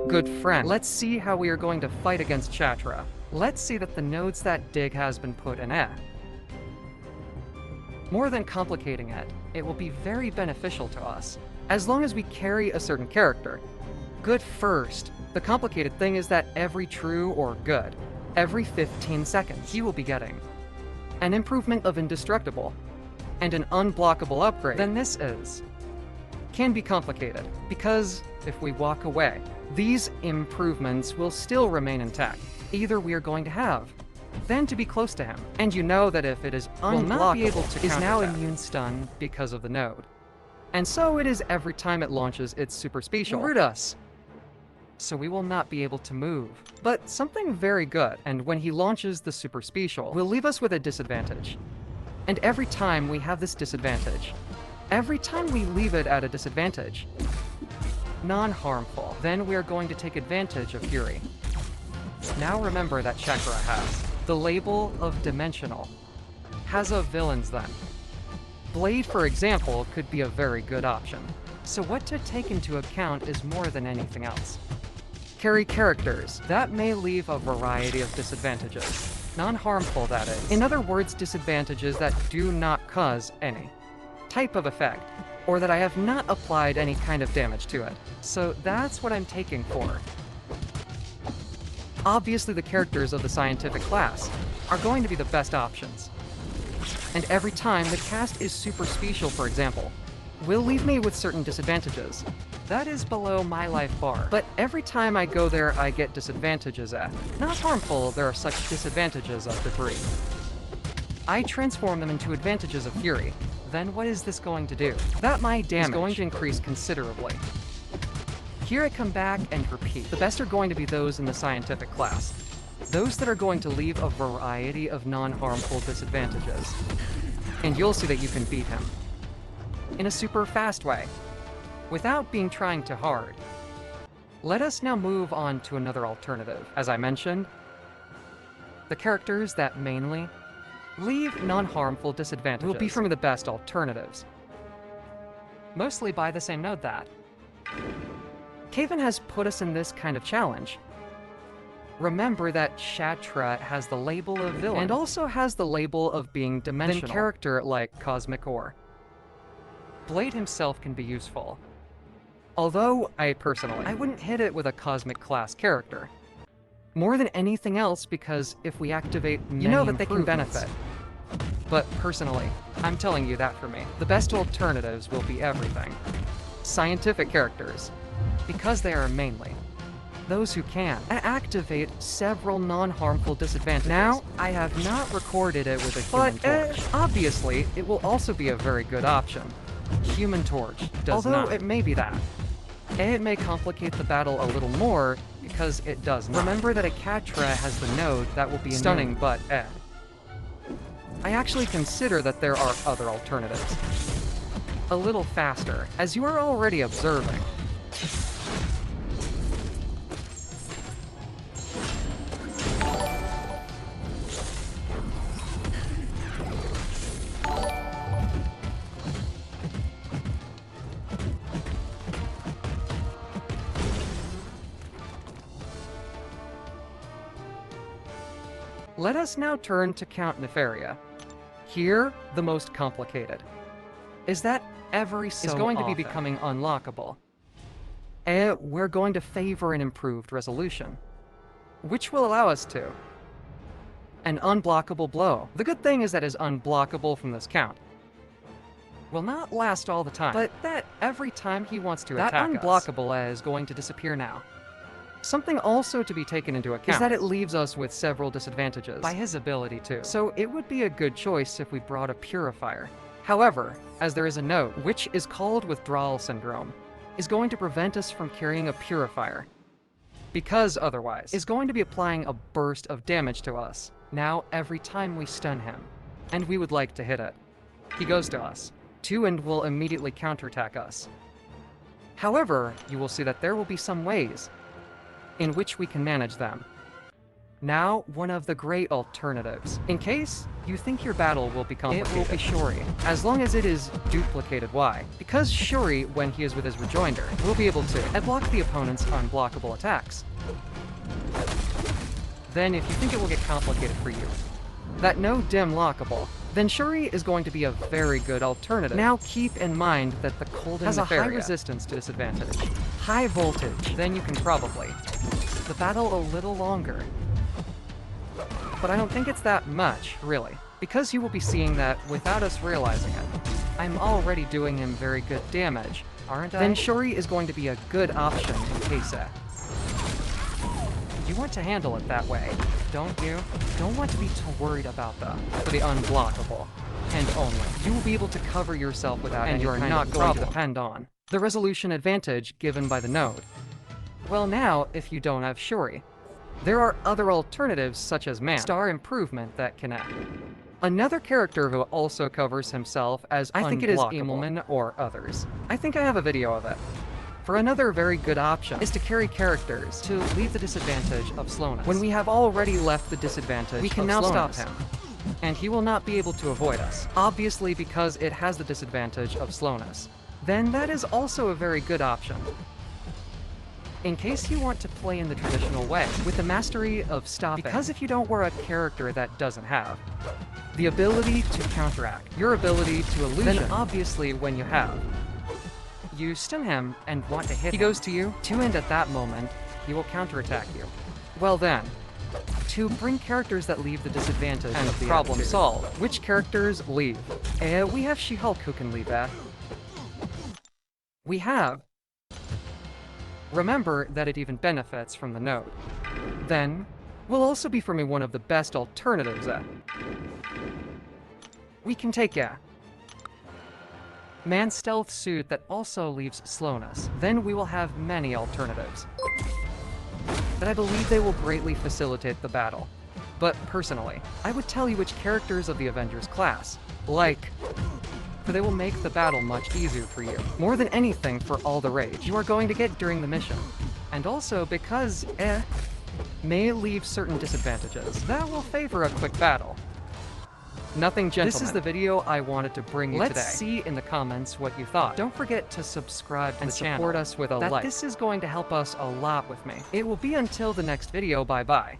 Good friend, let's see how we are going to fight against Shathra. Let's see that the nodes that dig has been put in E. More than complicating it, it will be very beneficial to us, as long as we carry a certain character. Good first. The complicated thing is that every true or good, every 15 seconds, he will be getting an improvement of indestructible and an unblockable upgrade. Then this can be complicated, because if we walk away, these improvements will still remain intact. Either we are going to have then to be close to him, and you know that if it is unblockable, is now immune stun because of the node. And so it is every time it launches its super special. Hurt us. So we will not be able to move. But something very good, and when he launches the super special, will leave us with a disadvantage. And every time we have this disadvantage, every time we leave it at a disadvantage, non-harmful, then we are going to take advantage of Fury. Now remember that Shathra has the label of dimensional, has a villains then. Blade, for example, could be a very good option. So what to take into account is more than anything else. Carry characters. That may leave a variety of disadvantages. Non-harmful, that is. In other words, disadvantages that do not cause any type of effect, or that I have not applied any kind of damage to it. So that's what I'm taking for. Obviously, the characters of the scientific class are going to be the best options. And every time the cast is super special, for example, will leave me with certain disadvantages. That is below my life bar. But every time I go there, I get disadvantages at. Not harmful, there are such disadvantages of debris. I transform them into advantages of Fury. Then what is this going to do? That my damage is going to increase considerably. Here I come back and repeat. The best are going to be those in the scientific class. Those that are going to leave a variety of non-harmful disadvantages. And you'll see that you can beat him in a super fast way, without being trying too hard. Let us now move on to another alternative. As I mentioned, the characters that mainly leave non-harmful disadvantages will be from the best alternatives. Mostly by the same node that Kaven has put us in this kind of challenge. Remember that Shathra has the label of villain, and also has the label of being dimensional. Then character like Cosmic Ore. Blade himself can be useful. Although, I wouldn't hit it with a Cosmic class character. More than anything else, because if we activate you know that they can benefit. But personally, I'm telling you that for me. The best alternatives will be everything. Scientific characters, because they are mainly those who can activate several non-harmful disadvantages. Now, I have not recorded it with a Human Torch. Obviously, it will also be a very good option. Human Torch does not. Although it may be that. It may complicate the battle a little more, because it does not. Remember that a Shathra has the node that will be stunning, but I actually consider that there are other alternatives. A little faster, as you are already observing. Let us now turn to Count Nefaria. Here, the most complicated is that every so is going to be becoming unlockable. We're going to favor an improved resolution, which will allow us to an unblockable blow. The good thing is that is unblockable from this count. Will not last all the time, but that every time he wants to attack us, that unblockable is going to disappear now. Something also to be taken into account is that it leaves us with several disadvantages by his ability too. So it would be a good choice if we brought a Purifier. However, as there is a node, which is called Withdrawal Syndrome, is going to prevent us from carrying a Purifier, because otherwise is going to be applying a burst of damage to us. Now, every time we stun him, and we would like to hit it, he goes to us, too, and will immediately counterattack us. However, you will see that there will be some ways in which we can manage them. Now, one of the great alternatives. In case you think your battle will be complicated, it will be Shuri, as long as it is duplicated Y. Because Shuri, when he is with his rejoinder, will be able to block the opponent's unblockable attacks. Then if you think it will get complicated for you, that no dim lockable, then Shuri is going to be a very good alternative. Now keep in mind that the cold has a high resistance to disadvantage. High voltage, then you can probably the battle a little longer. But I don't think it's that much, really, because you will be seeing that without us realizing it. I'm already doing him very good damage, aren't I? Then Shuri is going to be a good option in case you want to handle it that way, don't you? Don't want to be too worried about the unblockable. And only. You will be able to cover yourself without and you're not going to depend on the resolution advantage given by the node. Well now, if you don't have Shuri, there are other alternatives such as Star Improvement that can act. Another character who also covers himself as I think it is Emelman or others. I think I have a video of it. For another very good option is to carry characters to leave the disadvantage of slowness. When we have already left the disadvantage, we can now stop him, and he will not be able to avoid us, obviously because it has the disadvantage of slowness. Then that is also a very good option. In case you want to play in the traditional way, with the mastery of stopping, because if you don't wear a character that doesn't have the ability to counteract your ability to illusion, then obviously when you have you stun him and want to hit him. He goes to you, and at that moment, he will counterattack you. Well then, to bring characters that leave the disadvantage and of the problem solved, which characters leave? We have She-Hulk who can leave that. We have... Remember that it even benefits from the node. Then, will also be for me one of the best alternatives we can take Man stealth suit that also leaves slowness. Then we will have many alternatives that I believe they will greatly facilitate the battle. But personally, I would tell you which characters of the Avengers class, for they will make the battle much easier for you. More than anything for all the rage you are going to get during the mission. And also because, may leave certain disadvantages that will favor a quick battle. Nothing, gentlemen. This is the video I wanted to bring you today. Let's see in the comments what you thought. Don't forget to subscribe to the channel and support us with a like. This is going to help us a lot with me. It will be until the next video. Bye-bye.